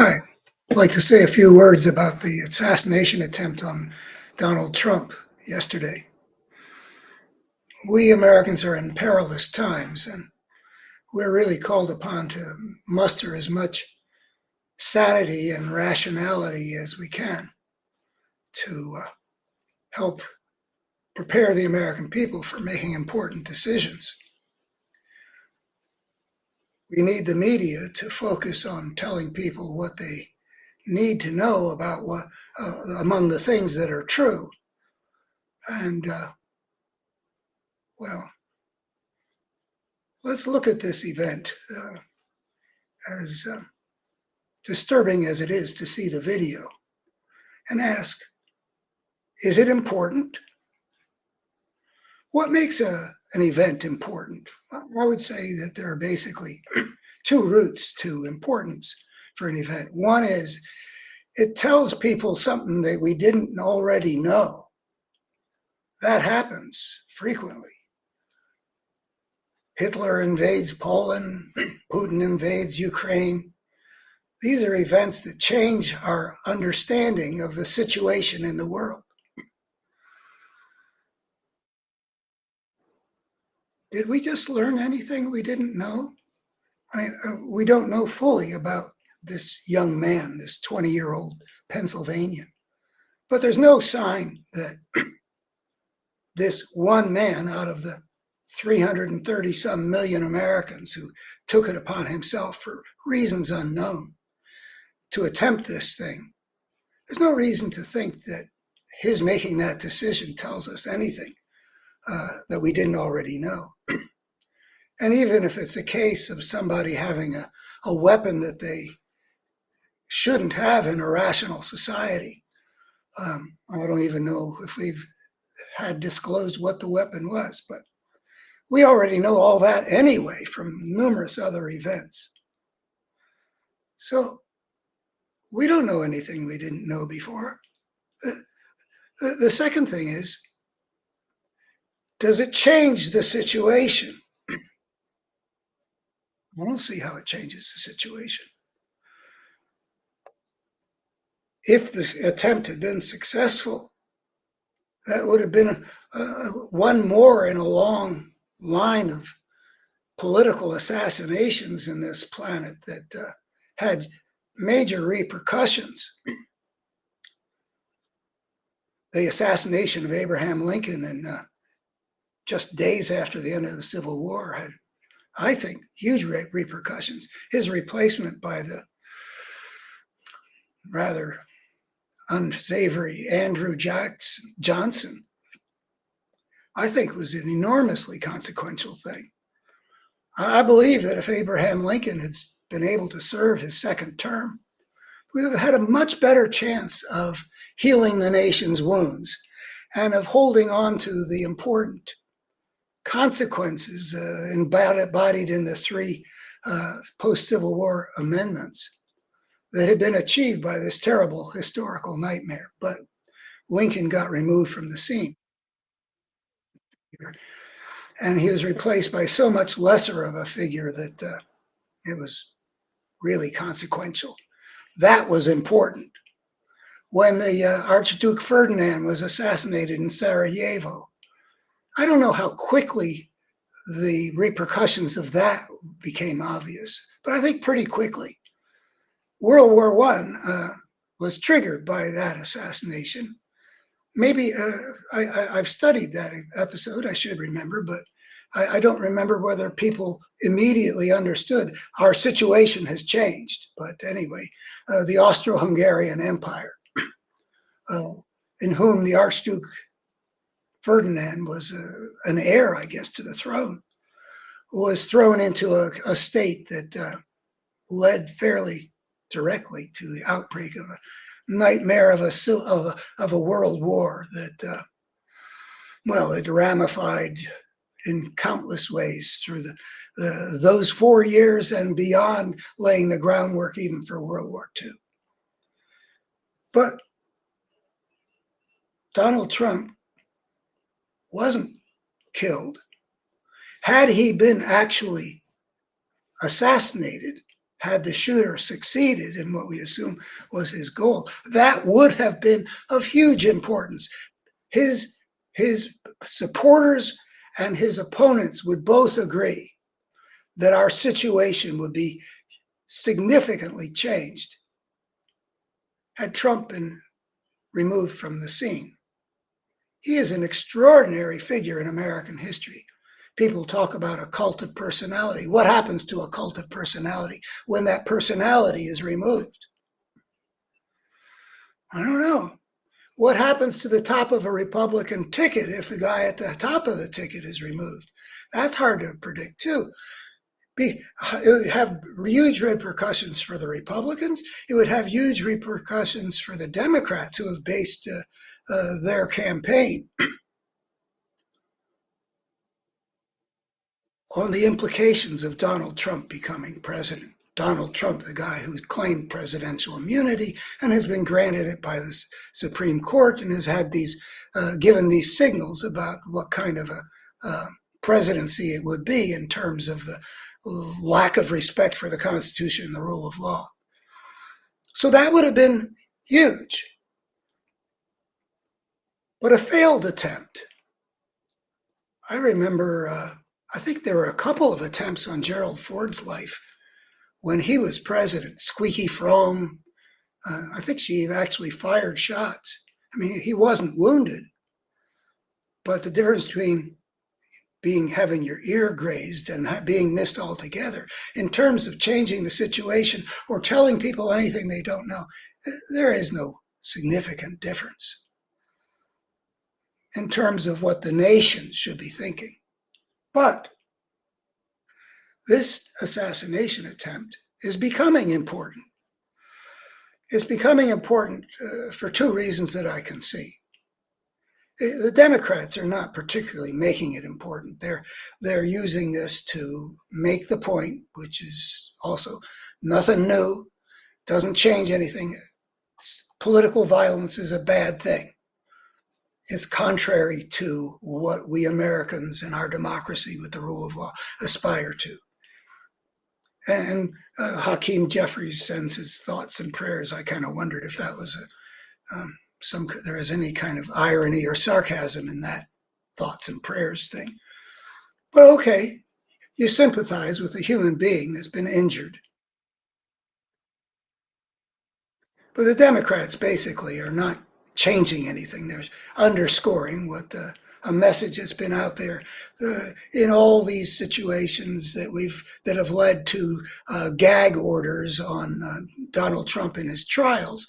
Hi. I'd like to say a few words about the assassination attempt on Donald Trump yesterday. We Americans are in perilous times, and we're really called upon to muster as much sanity and rationality as we can to help prepare the American people for making important decisions. We need the media to focus on telling people what they need to know about what among the things that are true. And well, let's look at this event as disturbing as it is to see the video and ask, is it important? What makes an event important? I would say that there are basically two routes to importance for an event. One is it tells people something that we didn't already know. That happens frequently. Hitler invades Poland, Putin invades Ukraine. These are events that change our understanding of the situation in the world. Did we just learn anything we didn't know? We don't know fully about this young man, this 20-year-old Pennsylvanian. But there's no sign that this one man out of the 330 some million Americans who took it upon himself for reasons unknown to attempt this thing, there's no reason to think that his making that decision tells us anything that we didn't already know. And even if it's a case of somebody having a weapon that they shouldn't have in a rational society, I don't even know if we've had disclosed what the weapon was, but we already know all that anyway from numerous other events. So we don't know anything we didn't know before. The second thing is, does it change the situation? I don't see how it changes the situation. If the attempt had been successful, that would have been one more in a long line of political assassinations in this planet that had major repercussions. The assassination of Abraham Lincoln and just days after the end of the Civil War had, I think, huge repercussions. His replacement by the rather unsavory Andrew Johnson, I think was an enormously consequential thing. I believe that if Abraham Lincoln had been able to serve his second term, we would have had a much better chance of healing the nation's wounds and of holding on to the important consequences embodied in the three post-Civil War amendments that had been achieved by this terrible historical nightmare. But Lincoln got removed from the scene. And he was replaced by so much lesser of a figure that it was really consequential. That was important. When the Archduke Ferdinand was assassinated in Sarajevo, I don't know how quickly the repercussions of that became obvious, but I think pretty quickly. World War I was triggered by that assassination. Maybe I've studied that episode, I should remember, but I don't remember whether people immediately understood our situation has changed. But anyway, the Austro-Hungarian Empire, in whom the Archduke Ferdinand was an heir, I guess, to the throne, was thrown into a state that led fairly directly to the outbreak of a nightmare of a world war that, well, it ramified in countless ways through those 4 years and beyond, laying the groundwork even for World War II. But Donald Trump wasn't killed. Had he been actually assassinated, had the shooter succeeded in what we assume was his goal, that would have been of huge importance. His his supporters and his opponents would both agree that our situation would be significantly changed had Trump been removed from the scene. He is an extraordinary figure in American history. People talk about a cult of personality. What happens to a cult of personality when that personality is removed? I don't know. What happens to the top of a Republican ticket if the guy at the top of the ticket is removed? That's hard to predict, too. It would have huge repercussions for the Republicans. It would have huge repercussions for the Democrats who have based their campaign on the implications of Donald Trump becoming president. Donald Trump, the guy who claimed presidential immunity and has been granted it by the Supreme Court and has had given these signals about what kind of a presidency it would be in terms of the lack of respect for the Constitution and the rule of law. So that would have been huge. But a failed attempt. I remember, I think there were a couple of attempts on Gerald Ford's life when he was president. Squeaky Fromme, I think she actually fired shots. I mean, he wasn't wounded, but the difference between having your ear grazed and being missed altogether, in terms of changing the situation or telling people anything they don't know, there is no significant difference in terms of what the nation should be thinking. But this assassination attempt is becoming important. It's becoming important for two reasons that I can see. The Democrats are not particularly making it important. They're using this to make the point, which is also nothing new, doesn't change anything. Political violence is a bad thing. It's contrary to what we Americans in our democracy with the rule of law aspire to. And Hakeem Jeffries sends his thoughts and prayers. I kind of wondered if that was there is any kind of irony or sarcasm in that thoughts and prayers thing. But okay, you sympathize with a human being that's been injured. But the Democrats basically are not changing anything. They're underscoring what a message that's been out there in all these situations that have led to gag orders on Donald Trump in his trials.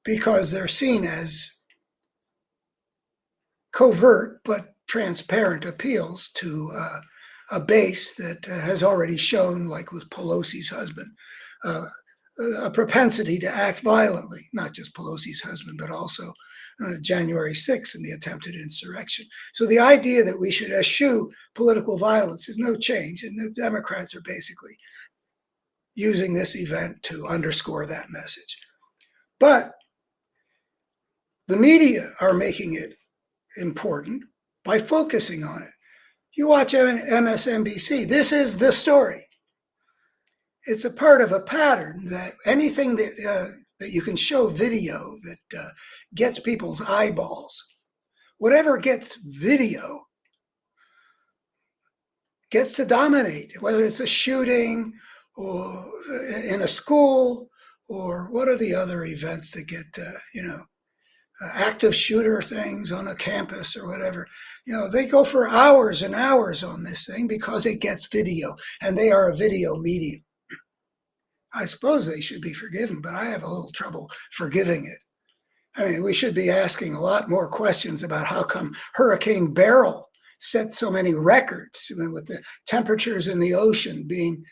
Because they're seen as covert but transparent appeals to a base that has already shown, like with Pelosi's husband, a propensity to act violently, not just Pelosi's husband, but also January 6th and the attempted insurrection. So the idea that we should eschew political violence is no change, and the Democrats are basically using this event to underscore that message. But the media are making it important by focusing on it. You watch MSNBC, this is the story. It's a part of a pattern that anything that you can show video that gets people's eyeballs, whatever gets video, gets to dominate, whether it's a shooting or in a school or what are the other events that get, active shooter things on a campus or whatever. They go for hours and hours on this thing because it gets video, and they are a video medium. I suppose they should be forgiven, but I have a little trouble forgiving it. I mean, we should be asking a lot more questions about how come Hurricane Beryl set so many records with the temperatures in the ocean being,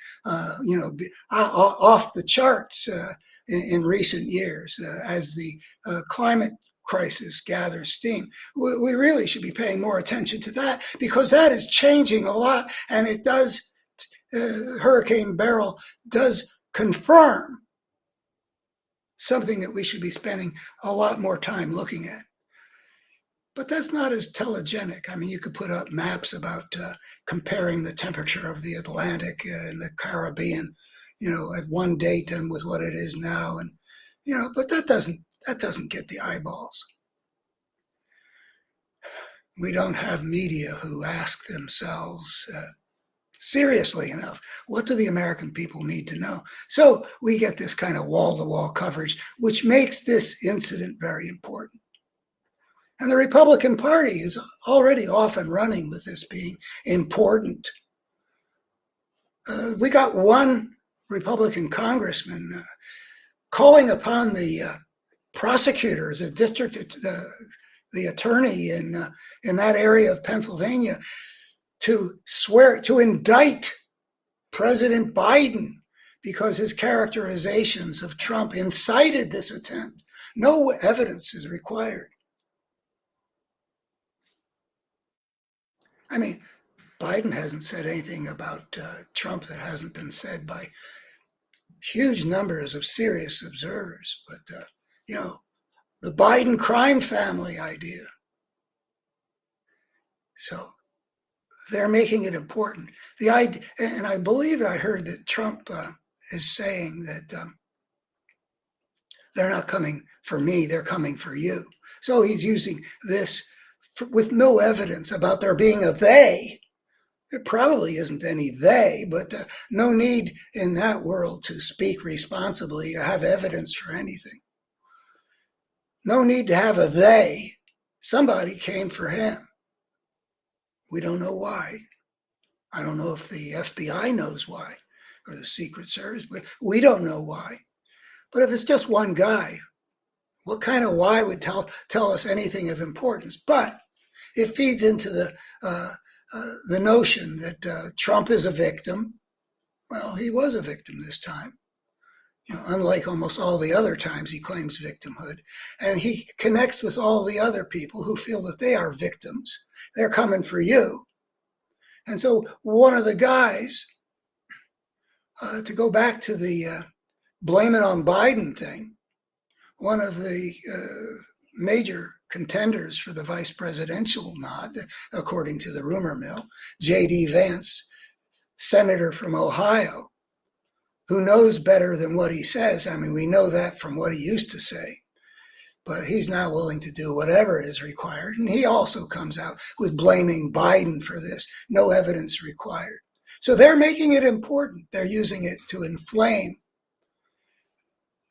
off the charts in recent years as the climate crisis gathers steam. We really should be paying more attention to that because that is changing a lot, and it does. Hurricane Beryl does confirm something that we should be spending a lot more time looking at. but that's not as telegenic. I mean, you could put up maps about comparing the temperature of the Atlantic and the Caribbean, at one date and with what it is now, and but that doesn't get the eyeballs. We don't have media who ask themselves seriously enough, what do the American people need to know? So we get this kind of wall-to-wall coverage, which makes this incident very important. And the Republican Party is already off and running with this being important. We got one Republican congressman calling upon the prosecutors, the attorney in that area of Pennsylvania, to indict President Biden because his characterizations of Trump incited this attempt. No evidence is required. I mean, Biden hasn't said anything about Trump that hasn't been said by huge numbers of serious observers. But, the Biden crime family idea. So they're making it important. The idea, and I believe I heard that Trump is saying that they're not coming for me, they're coming for you. So he's using this with no evidence about there being a they. There probably isn't any they, but no need in that world to speak responsibly or have evidence for anything. No need to have a they. Somebody came for him. We don't know why. I don't know if the FBI knows why or the Secret Service, but we don't know why. But if it's just one guy, what kind of why would tell us anything of importance? But it feeds into the notion that Trump is a victim. Well, he was a victim this time, unlike almost all the other times he claims victimhood. And he connects with all the other people who feel that they are victims. They're coming for you. And so one of the guys, to go back to the blame it on Biden thing, one of the major contenders for the vice presidential nod, according to the rumor mill, J.D. Vance, senator from Ohio, who knows better than what he says. I mean, we know that from what he used to say. But he's now willing to do whatever is required. And he also comes out with blaming Biden for this. No evidence required. So they're making it important. They're using it to inflame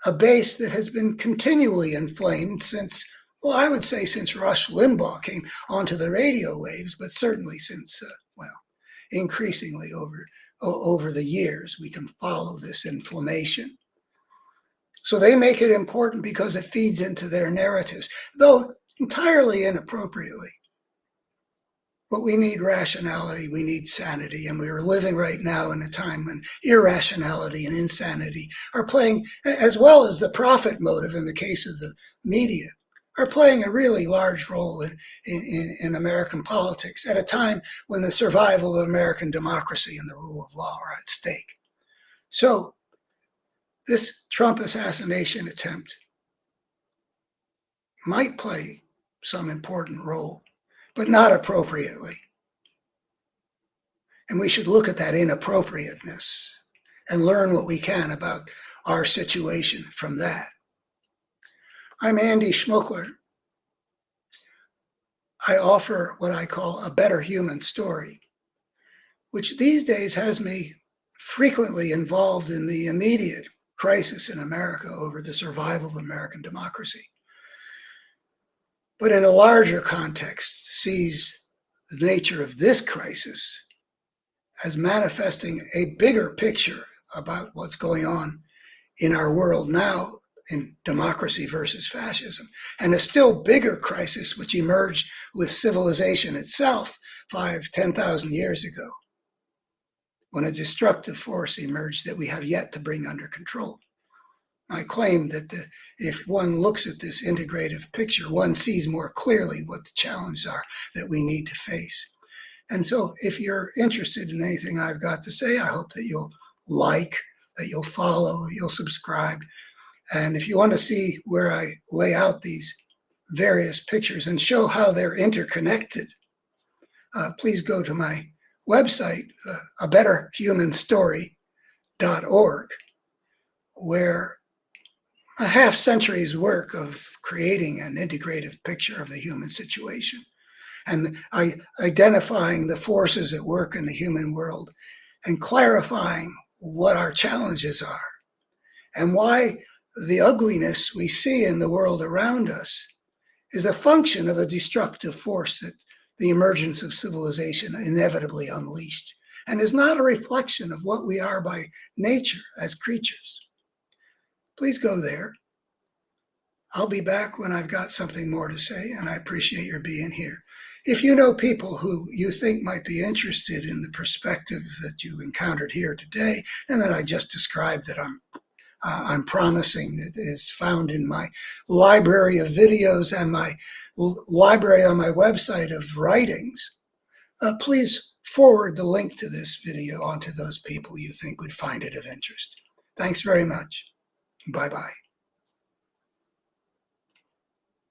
a base that has been continually inflamed since, well, I would say since Rush Limbaugh came onto the radio waves, but certainly since, increasingly over the years, we can follow this inflammation. So they make it important because it feeds into their narratives, though entirely inappropriately. But we need rationality, we need sanity, and we are living right now in a time when irrationality and insanity are playing, as well as the profit motive in the case of the media, are playing a really large role in American politics at a time when the survival of American democracy and the rule of law are at stake. So this Trump assassination attempt might play some important role, but not appropriately. And we should look at that inappropriateness and learn what we can about our situation from that. I'm Andy Schmuckler. I offer what I call a better human story, which these days has me frequently involved in the immediate crisis in America over the survival of American democracy. But in a larger context, sees the nature of this crisis as manifesting a bigger picture about what's going on in our world now in democracy versus fascism, and a still bigger crisis which emerged with civilization itself 10,000 years ago, when a destructive force emerged that we have yet to bring under control. I claim that if one looks at this integrative picture, one sees more clearly what the challenges are that we need to face. And so if you're interested in anything I've got to say, I hope that you'll like, that you'll follow, that you'll subscribe. And if you want to see where I lay out these various pictures and show how they're interconnected, please go to my website, abetterhumanstory.org, where a half century's work of creating an integrative picture of the human situation and identifying the forces at work in the human world and clarifying what our challenges are and why the ugliness we see in the world around us is a function of a destructive force that the emergence of civilization inevitably unleashed, and is not a reflection of what we are by nature as creatures. Please go there. I'll be back when I've got something more to say, and I appreciate your being here. If you know people who you think might be interested in the perspective that you encountered here today, and that I just described, that I'm promising, that is found in my library of videos and my library on my website of writings, please forward the link to this video onto those people you think would find it of interest. Thanks very much. Bye-bye.